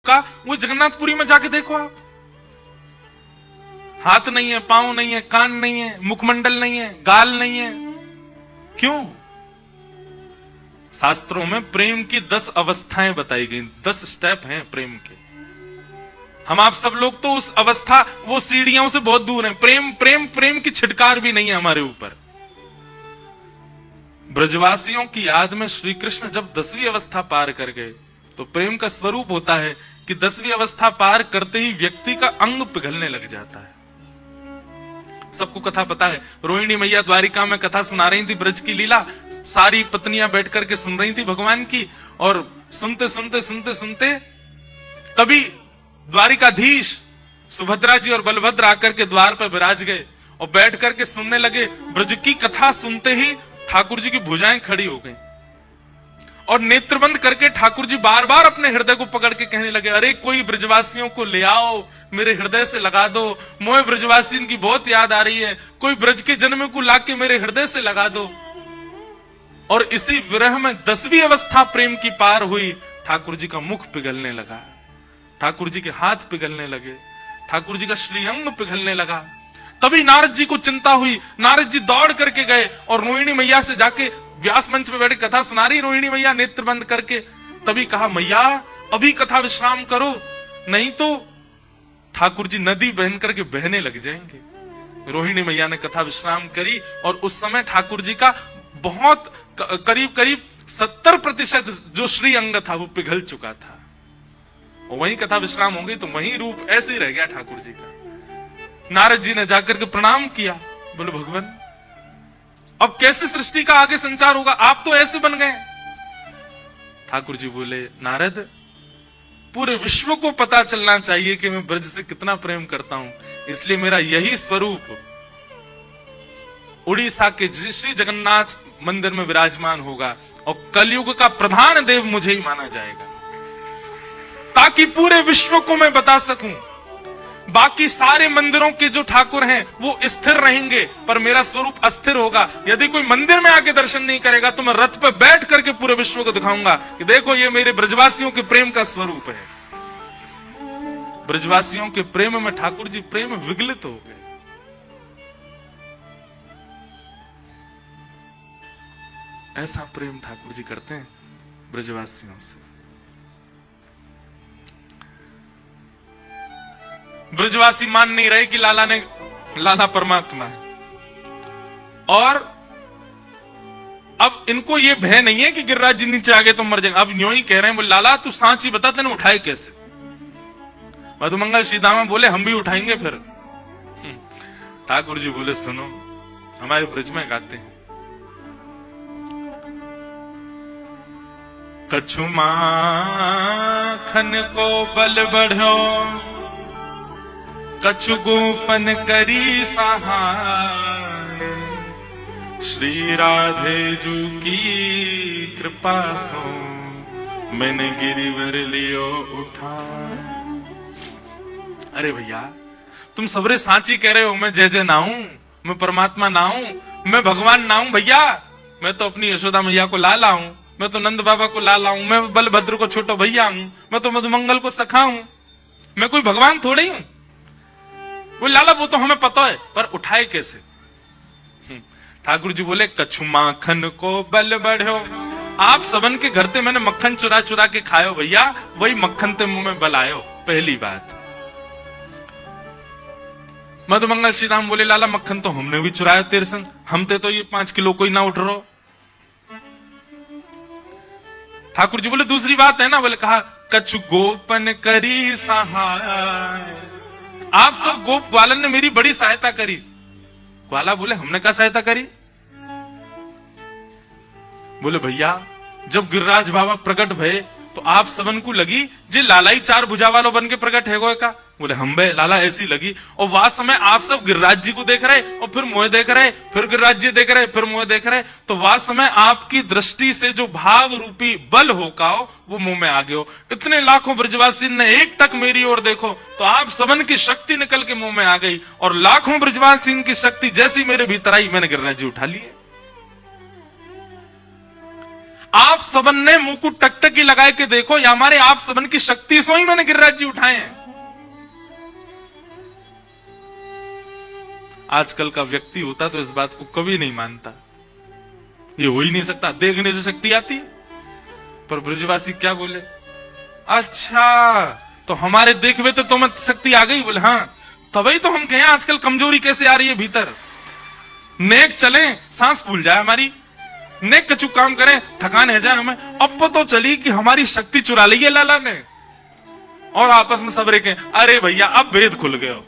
का वो जगन्नाथपुरी में जाके देखो आप। हाथ नहीं है, पांव नहीं है, कान नहीं है, मुखमंडल नहीं है, गाल नहीं है। क्यों? शास्त्रों में प्रेम की 10 अवस्थाएं बताई गई, 10 स्टेप हैं प्रेम के। हम आप सब लोग तो उस अवस्था, वो सीढ़ियों से बहुत दूर हैं। प्रेम प्रेम प्रेम की छिटकार भी नहीं है हमारे ऊपर। ब्रजवासियों की याद में श्री कृष्ण जब 10वीं अवस्था पार कर गए तो प्रेम का स्वरूप होता है कि 10वीं अवस्था पार करते ही व्यक्ति का अंग पिघलने लग जाता है। सबको कथा पता है, रोहिणी मैया द्वारिका में कथा सुना रही थी, ब्रज की लीला। सारी पत्नियां बैठ करके सुन रही थी भगवान की, और सुनते सुनते सुनते सुनते तभी द्वारिकाधीश सुभद्रा जी और बलभद्र आकर के द्वार पर विराज गए और बैठ करके सुनने लगे। ब्रज की कथा सुनते ही ठाकुर जी की भुजाएं खड़ी हो गई और नेत्र बंद करके ठाकुर जी बार बार अपने हृदय को पकड़ के कहने लगे, अरे कोई ब्रजवासियों को ले आओ, मेरे हृदय से लगा दो, मोए ब्रजवासियों की बहुत याद आ रही है, कोई ब्रज के जन्म को लाके मेरे हृदय से लगा दो। और इसी विरह में 10वीं अवस्था प्रेम की पार हुई। ठाकुर जी का मुख पिघलने लगा, ठाकुर जी के हाथ पिघलने लगे, ठाकुर जी का श्रीअंग पिघलने लगा। तभी नारद जी को चिंता हुई। नारद जी दौड़ करके गए और रोहिणी मैया से जाके व्यास मंच पे बैठ कथा सुना रही रोहिणी मैया नेत्र बंद करके। तभी कहा, मैया अभी कथा विश्राम करो, नहीं तो ठाकुर जी नदी बहन करके बहने लग जाएंगे। रोहिणी मैया ने कथा विश्राम करी और उस समय ठाकुर जी का बहुत करीब करीब 70% जो श्री अंग था वो पिघल चुका था। और वहीं कथा विश्राम हो गई तो वहीं रूप ऐसे ही रह गया ठाकुर जी का। नारद जी ने जाकर के प्रणाम किया, बोले भगवान अब कैसे सृष्टि का आगे संचार होगा, आप तो ऐसे बन गए। ठाकुर जी बोले, नारद पूरे विश्व को पता चलना चाहिए कि मैं ब्रज से कितना प्रेम करता हूं, इसलिए मेरा यही स्वरूप उड़ीसा के श्री जगन्नाथ मंदिर में विराजमान होगा और कलयुग का प्रधान देव मुझे ही माना जाएगा, ताकि पूरे विश्व को मैं बता सकूं। बाकी सारे मंदिरों के जो ठाकुर हैं वो स्थिर रहेंगे, पर मेरा स्वरूप अस्थिर होगा। यदि कोई मंदिर में आके दर्शन नहीं करेगा तो मैं रथ पे बैठ करके पूरे विश्व को दिखाऊंगा कि देखो ये मेरे ब्रजवासियों के प्रेम का स्वरूप है। ब्रजवासियों के प्रेम में ठाकुर जी प्रेम विगलित हो गए। ऐसा प्रेम ठाकुर जी करते हैं ब्रजवासियों से। ब्रजवासी मान नहीं रहे कि लाला परमात्मा है, और अब इनको ये भय नहीं है कि गिरिराज जी नीचे आ गए तो मर जाएंगे। अब यूं ही कह रहे हैं, बोले लाला तू सांच ही बता, तेने उठाए कैसे? मधुमंगल श्रीदामा बोले हम भी उठाएंगे फिर। ठाकुर जी बोले सुनो, हमारे ब्रज में गाते हैं, कछु माखन को बल बढ़ो, कछु गोपन करी सहाय, श्री राधे जू की कृपा सो मैंने गिरिवर लियो उठा। अरे भैया तुम सबरे सांची कह रहे हो, मैं जय जय ना हूं, मैं परमात्मा ना हूं, मैं भगवान ना हूं। भैया मैं तो अपनी यशोदा मैया को लाला हूं, मैं तो नंद बाबा को लाला हूं, मैं बलभद्र को छोटा भैया हूं, मैं तो मधुमंगल को सखा हूं, मैं कोई भगवान थोड़ी हूं। वो लाला वो तो हमें पता है, पर उठाए कैसे? ठाकुर जी बोले कछु माखन को बल बढ़ो। आप सबन के घर ते मैंने मक्खन चुरा चुरा के खायो भैया, वही मक्खन ते मुंह में बल आयो। पहली बात। मधुमंगल श्रीराम बोले लाला मक्खन तो हमने भी चुराया तेरे संग, हम ते तो ये 5 किलो कोई ना उठ रहो। ठाकुर जी बोले दूसरी बात है ना, बोले कहा कछु गोपन करी सहाय। आप सब गोप ग्वालन ने मेरी बड़ी सहायता करी। ग्वाला बोले हमने क्या सहायता करी? बोले भैया जब गिरिराज बाबा प्रकट भये तो आप सबन को लगी जे लालाई 4 भुजा वालों बन के प्रकट है का? बोले हम बे लाला ऐसी लगी। और वह समय आप सब गिरिराज जी को देख रहे और फिर मुझे देख रहे, फिर गिरिराज जी देख रहे, फिर मुझे देख रहे, तो वह समय आपकी दृष्टि से जो भाव रूपी बल होगा वो मुंह में आ गयो। इतने लाखों ब्रजवासी ने एक टक मेरी ओर देखो तो आप सबन की शक्ति निकल के मुंह में आ गई, और लाखों ब्रजवासी की शक्ति जैसी मेरे भीतर आई मैंने गिरिराज जी उठा लिए। आप सबन ने मुकुट टकटकी लगाए के देखो, या हमारे आप सबन की शक्ति से ही मैंने गिरिराज जी उठाए हैं। आजकल का व्यक्ति होता तो इस बात को कभी नहीं मानता, ये हो ही नहीं सकता, देखने से शक्ति आती है। पर ब्रजवासी क्या बोले, अच्छा तो हमारे देखवे तो तुम्हें शक्ति आ गई। बोले हाँ, तभी तो हम कहें आजकल कमजोरी कैसे आ रही है भीतर। नेक चले सांस फूल जाए हमारी, नेक कछु काम करें थकान है जाए हमें। अब तो चली कि हमारी शक्ति चुरा ली है लाला ने, और आपस में सब रेखे अरे भैया अब भेद खुल गए हो।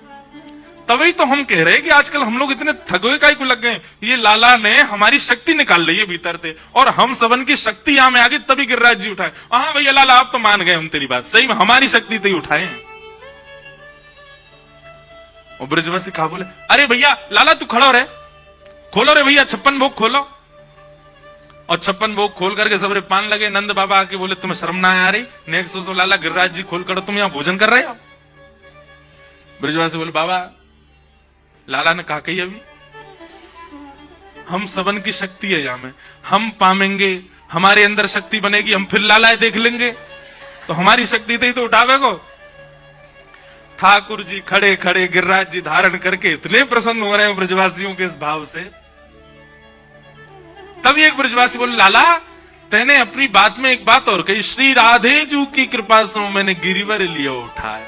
तभी तो हम कह रहे हैं कि आजकल हम लोग इतने थके काहे को लग गए, ये लाला ने हमारी शक्ति निकाल ली है भीतर से, और हम सबन की शक्ति यहां में आ गई, तभी गिरिराज जी उठाए। हाँ भैया लाला आप तो मान गए हम तेरी बात, सही में हमारी शक्ति तो ही उठाए हैं। और ब्रजवासी कहा बोले अरे भैया लाला तू खड़ो रे, खोलो रे भैया 56 भोग खोलो। और 56 भोग खोल करके सबरे पान लगे। नंद बाबा आके बोले तुम्हें शर्म ना आ रही, नेक्स्ट सोचो लाला गिरिराज जी खोल कर तुम यहां भोजन कर रहे हो। ब्रजवासी बोले बाबा लाला ने कहा कही अभी हम सबन की शक्ति है यहां में, हम पामेंगे, हमारे अंदर शक्ति बनेगी, हम फिर लाला देख लेंगे, तो हमारी शक्ति तो उठावे को। ठाकुर जी खड़े खड़े गिरिराज जी धारण करके इतने प्रसन्न हो रहे हैं ब्रजवासियों के इस भाव से। तभी एक ब्रजवासी बोले लाला तेने अपनी बात में एक बात और कही, श्री राधे जू की कृपा से मैंने गिरिवर लिया उठाया।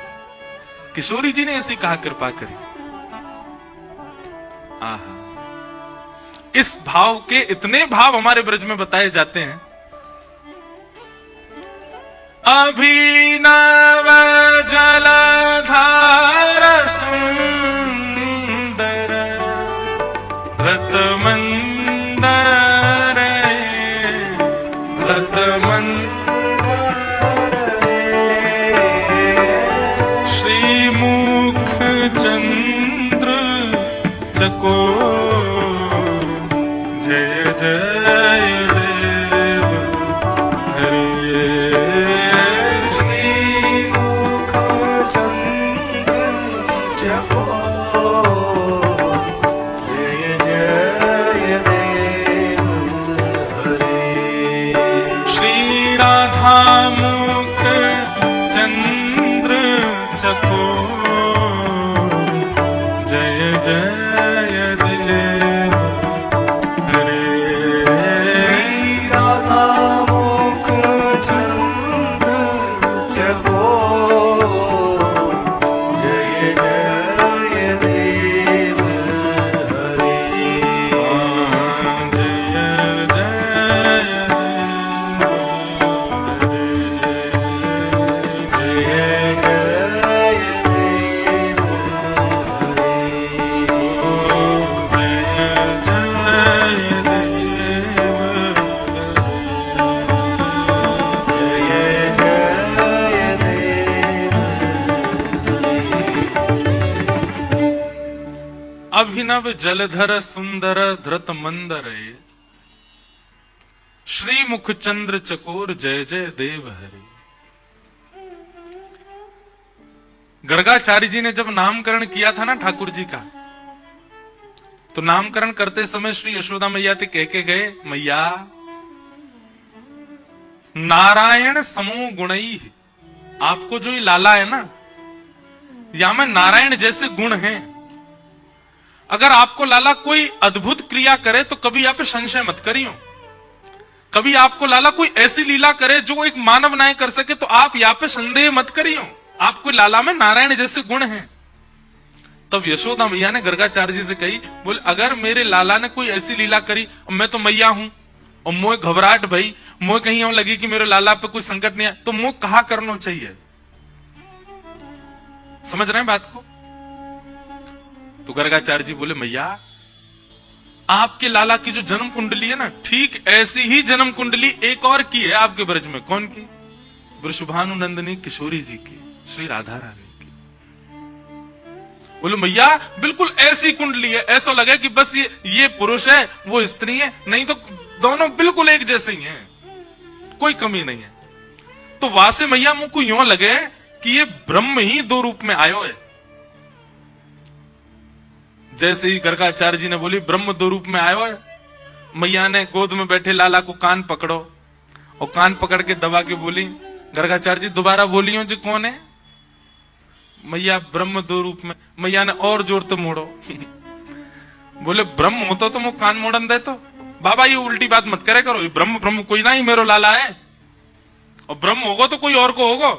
किशोरी जी ने ऐसी कहा कृपा करी। आहा, इस भाव के इतने भाव हमारे ब्रज में बताए जाते हैं। अभिनव जलधार सुंदर व्रतमंदर श्रीमुख चंद्र चकोर जय जय देव हरे। श्रीमुख चंद्र चकोर जय जय देव हरे। श्री राधा मुख चंद्र चकोर जय जय देव हरे। श्री राधा मुख चंद्र चकोर जय जय देव हरे। जय जय अभिनव जलधर सुंदर धृत मंदर श्रीमुख चंद्र चकोर जय जय देव हरि। गर्गाचार्य जी ने जब नामकरण किया था ना ठाकुर जी का, तो नामकरण करते समय श्री यशोदा मैया से कह के गए, मैया नारायण समूह गुणई, आपको जो ये लाला है ना, या में नारायण जैसे गुण हैं। अगर आपको लाला कोई अद्भुत क्रिया करे तो कभी आप संशय मत करियो। कभी आपको लाला कोई ऐसी लीला करे जो एक मानव ना कर सके तो आप यहाँ पे संदेह मत करियो, आपको लाला में नारायण जैसे गुण हैं। तब यशोदा मैया ने गर्गाचार्य जी से कही, बोले अगर मेरे लाला ने कोई ऐसी लीला करी, मैं तो मैया हूं और मोह घबराहट भई, मोह कहीं हम लगी कि मेरे लाला पे कोई संकट नहीं है, तो मोह कहा करना चाहिए। समझ रहे हैं बात को? तो गर्गाचार्य जी बोले, मैया आपके लाला की जो जन्म कुंडली है ना, ठीक ऐसी ही जन्म कुंडली एक और की है आपके ब्रज में। कौन की? वृषभानुनंदिनी किशोरी जी की, श्री राधा रानी की। बोले मैया बिल्कुल ऐसी कुंडली है, ऐसा लगे कि बस ये पुरुष है वो स्त्री है, नहीं तो दोनों बिल्कुल एक जैसे ही हैं, कोई कमी नहीं है। तो वासे मैया मुझको यूं लगे कि ये ब्रह्म ही दो रूप में आयो है। जैसे ही गर्गाचार्य जी ने बोली ब्रह्म दो रूप में आयो है, मैया ने गोद में बैठे लाला को कान पकड़ो और कान पकड़ के दबा के बोली, गर्गाचार्य जी दोबारा बोलियो जी कौन है? मैया ब्रह्म दो रूप में। मैया ने और जोर तो मोड़ो। बोले ब्रह्म होता तो मुझे कान मोड़न दे तो। बाबा ये उल्टी बात मत करे करो, ब्रह्म ब्रह्म कोई ना ही मेरो लाला है, और ब्रह्म होगा तो कोई और को होगा,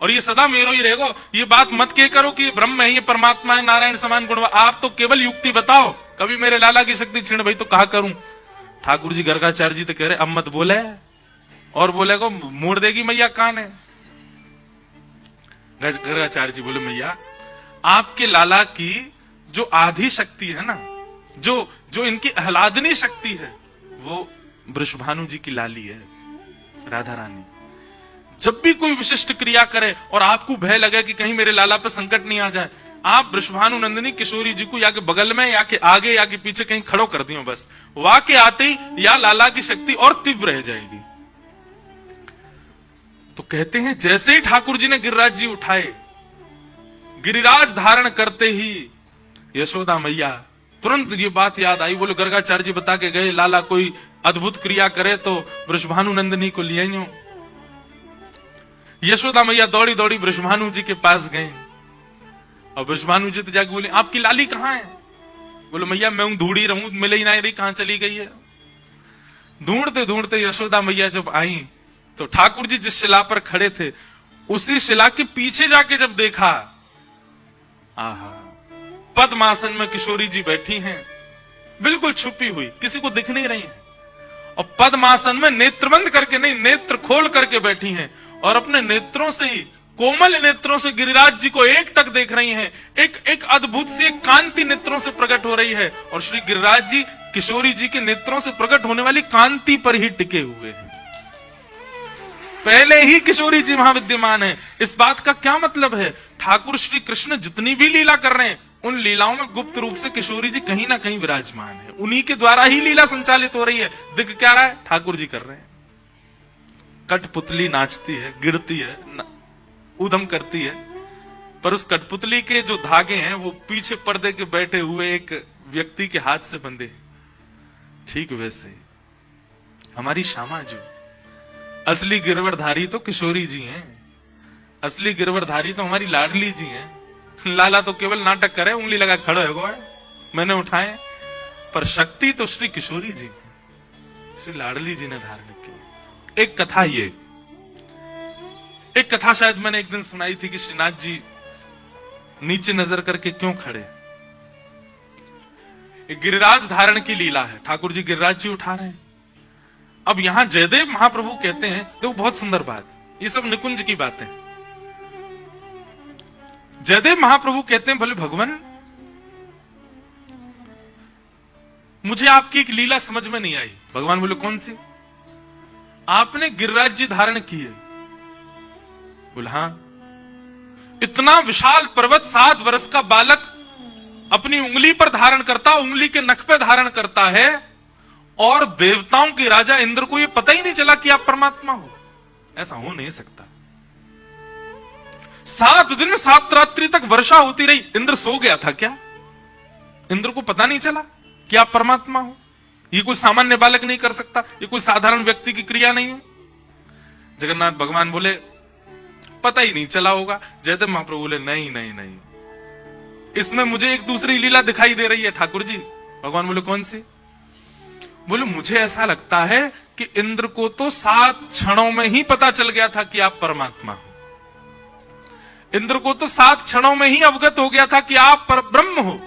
और ये सदा मेरो ही रहेगा। ये बात मत कह करो कि ये ब्रह्म है, ये परमात्मा है, नारायण समान गुण। आप तो केवल युक्ति बताओ, कभी मेरे लाला की शक्ति छीन भाई तो कहा करूं। ठाकुर जी गर्गाचार्य जी तो कह रहे अब मत बोले, और बोलेगा मोड़ देगी मैया कान है। गर्गाचार्य जी बोले मैया आपके लाला की जो आधी शक्ति है ना, जो इनकी आह्लादनी शक्ति है, वो वृषभानु जी की लाली है, राधा रानी। जब भी कोई विशिष्ट क्रिया करे और आपको भय लगे कि कहीं मेरे लाला पर संकट नहीं आ जाए, आप वृषभानु नंदिनी किशोरी जी को या के बगल में या के आगे या के पीछे कहीं खड़ो कर दियो, बस वहां के आते ही या लाला की शक्ति और तीव्र रह जाएगी। तो कहते हैं जैसे ही ठाकुर जी ने गिरिराज जी उठाए, गिरिराज धारण करते ही यशोदा मैया तुरंत ये बात याद आई। बोले गर्गाचार्य जी बता के गए लाला कोई अद्भुत क्रिया करे तो वृषभानु नंदिनी को लिए आइयो। यशोदा मैया दौड़ी दौड़ी वृषभानु जी के पास गए, और वृषभानु जी तो जाके बोले आपकी लाली कहाँ है? बोले मैया मैं ढूंढी रहूं, मिले ही नहीं रही, कहां चली गई है। ढूंढते ढूंढते यशोदा मैया जब आई तो ठाकुर जी जिस शिला पर खड़े थे उसी शिला के पीछे जाके जब देखा, आहा, पद्मासन में किशोरी जी बैठी हैं, बिल्कुल छुपी हुई, किसी को दिख नहीं रही हैं, और पद्मासन में नेत्र बंद करके नहीं, नेत्र खोल करके बैठी हैं, और अपने नेत्रों से ही, कोमल नेत्रों से गिरिराज जी को एकटक देख रही हैं। एक अद्भुत सी कांति नेत्रों से प्रकट हो रही है, और श्री गिरिराज जी किशोरी जी के नेत्रों से प्रकट होने वाली कांति पर ही टिके हुए हैं। पहले ही किशोरी जी वहां विद्यमान है। इस बात का क्या मतलब है? ठाकुर श्री कृष्ण जितनी भी लीला कर रहे हैं, उन लीलाओं में गुप्त रूप से किशोरी जी कहीं ना कहीं विराजमान है, उन्हीं के द्वारा ही लीला संचालित हो रही है। दिख क्या रहा है? ठाकुर जी कर रहे हैं। कठपुतली नाचती है, गिरती है, उधम करती है, पर उस कठपुतली के जो धागे हैं वो पीछे पर्दे के बैठे हुए एक व्यक्ति के हाथ से बंधे हैं। ठीक वैसे हमारी श्यामा जी, असली गिरवरधारी तो किशोरी जी हैं, असली गिरवरधारी तो हमारी लाडली जी हैं। लाला तो केवल नाटक करे, उंगली लगा खड़े हो गए, मैंने उठाए, पर शक्ति तो श्री किशोरी जी, श्री लाडली जी ने धारण की। एक कथा, ये एक कथा शायद मैंने एक दिन सुनाई थी कि श्रीनाथ जी नीचे नजर करके क्यों खड़े। एक गिरिराज धारण की लीला है, ठाकुर जी गिरिराज जी उठा रहे हैं। अब यहां जयदेव महाप्रभु कहते हैं, देखो बहुत सुंदर बात, ये सब निकुंज की बातें। जयदेव महाप्रभु कहते हैं, बोले भगवान मुझे आपकी एक लीला समझ में नहीं आई। भगवान बोले कौन सी? आपने गिरिराज जी धारण किए। बोले हाँ। इतना विशाल पर्वत 7 वर्ष का बालक अपनी उंगली पर धारण करता, उंगली के नख पे धारण करता है, और देवताओं के राजा इंद्र को यह पता ही नहीं चला कि आप परमात्मा हो। ऐसा हो नहीं सकता। 7 दिन 7 रात्रि तक वर्षा होती रही, इंद्र सो गया था क्या? इंद्र को पता नहीं चला कि आप परमात्मा हो? ये कोई सामान्य बालक नहीं कर सकता, ये कोई साधारण व्यक्ति की क्रिया नहीं है। जगन्नाथ भगवान बोले पता ही नहीं चला होगा। जयदेव महाप्रभु बोले नहीं नहीं नहीं, इसमें मुझे एक दूसरी लीला दिखाई दे रही है ठाकुर जी। भगवान बोले कौन सी? बोले मुझे ऐसा लगता है कि इंद्र को तो 7 क्षणों में ही पता चल गया था कि आप परमात्मा हो। इंद्र को तो 7 क्षणों में ही अवगत हो गया था कि आप पर ब्रह्म हो।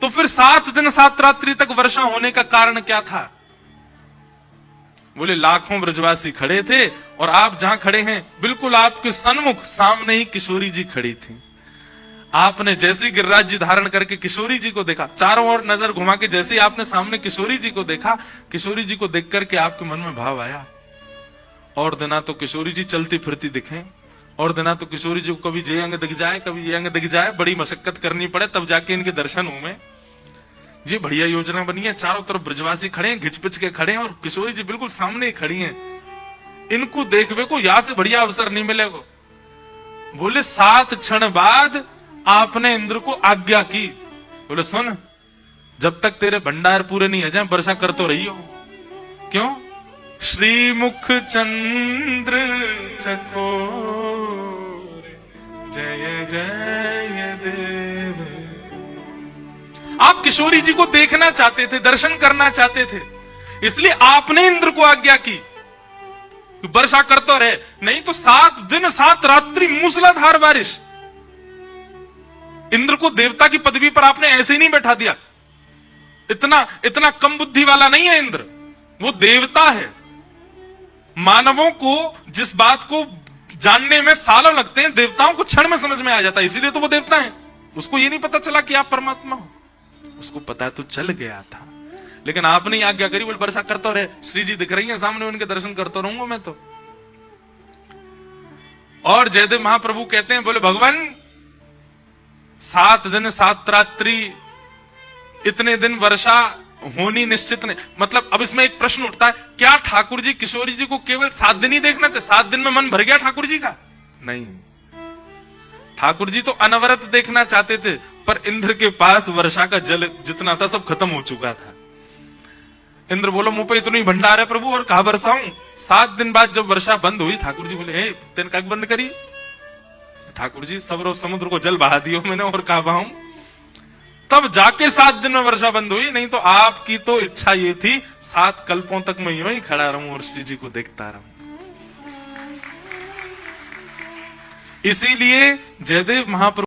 तो फिर 7 दिन 7 रात्रि तक वर्षा होने का कारण क्या था? बोले लाखों ब्रजवासी खड़े थे, और आप जहां खड़े हैं बिल्कुल आपके सन्मुख सामने ही किशोरी जी खड़ी थी। आपने जैसे गिरिराज जी धारण करके किशोरी जी को देखा, चारों ओर नजर घुमा के जैसे ही आपने सामने किशोरी जी को देखा, किशोरी जी को देख करके आपके मन में भाव आया, और दिना तो किशोरी जी चलती फिरती दिखें, और दिना तो किशोरी जी को कभी ये अंग दिख जाए, कभी ये अंग दिख जाए, बड़ी मशक्कत करनी पड़े तब जाके इनके दर्शन हो में। ये बढ़िया योजना बनी है, चारों तरफ ब्रजवासी खड़े हैं, घिच-पिच के खड़े हैं, और किशोरी जी बिल्कुल सामने ही खड़ी हैं। इनको देखने को यहां से बढ़िया अवसर नहीं मिलेगा। बोले 7 क्षण बाद आपने इंद्र को आज्ञा की, बोले सुन, जब तक तेरे भंडार पूरे नहीं हो जाए वर्षा कर तो रही हो। क्यों? श्रीमुख चंद्र चकोर, जय जय देव। आप किशोरी जी को देखना चाहते थे, दर्शन करना चाहते थे, इसलिए आपने इंद्र को आज्ञा की वर्षा करता रहे, नहीं तो 7 दिन 7 रात्रि मूसलाधार बारिश। इंद्र को देवता की पदवी पर आपने ऐसे ही नहीं बैठा दिया। इतना कम बुद्धि वाला नहीं है इंद्र, वो देवता है। मानवों को जिस बात को जानने में सालों लगते हैं, देवताओं को क्षण में समझ में आ जाता है, इसीलिए तो वो देवता है। उसको ये नहीं पता चला कि आप परमात्मा हो, उसको पता तो चल गया था, लेकिन आपने ही आज्ञा करी, बोले वर्षा करता रहे। श्री जी दिख रही है सामने, उनके दर्शन करता रहूंगा मैं तो। और जयदेव महाप्रभु कहते हैं, बोले भगवान 7 दिन 7 रात्रि, इतने दिन वर्षा होनी निश्चित नहीं। मतलब अब इसमें एक प्रश्न उठता है, क्या ठाकुर जी किशोरी जी को केवल 7 दिन ही देखना चाहिए? 7 दिन में मन भर गया ठाकुर जी का? नहीं, ठाकुर जी तो अनवरत देखना चाहते थे, पर इंद्र के पास वर्षा का जल जितना था सब खत्म हो चुका था। इंद्र बोलो मुंह पे इतनी भंडार है प्रभु, और कहा बरसाऊं? 7 दिन बाद जब वर्षा बंद हुई, ठाकुर जी बोले, हे तेन का बंद करी? ठाकुर जी सब रोज समुद्र को जल बहा दियो मैंने, और कहा बहाऊं? तब जाके 7 दिन में वर्षा बंद हुई, नहीं तो आपकी तो इच्छा ये थी 7 कल्पों तक मैं यूं ही खड़ा रहूं और श्री जी को देखता रहूं। इसीलिए जयदेव महाप्रभु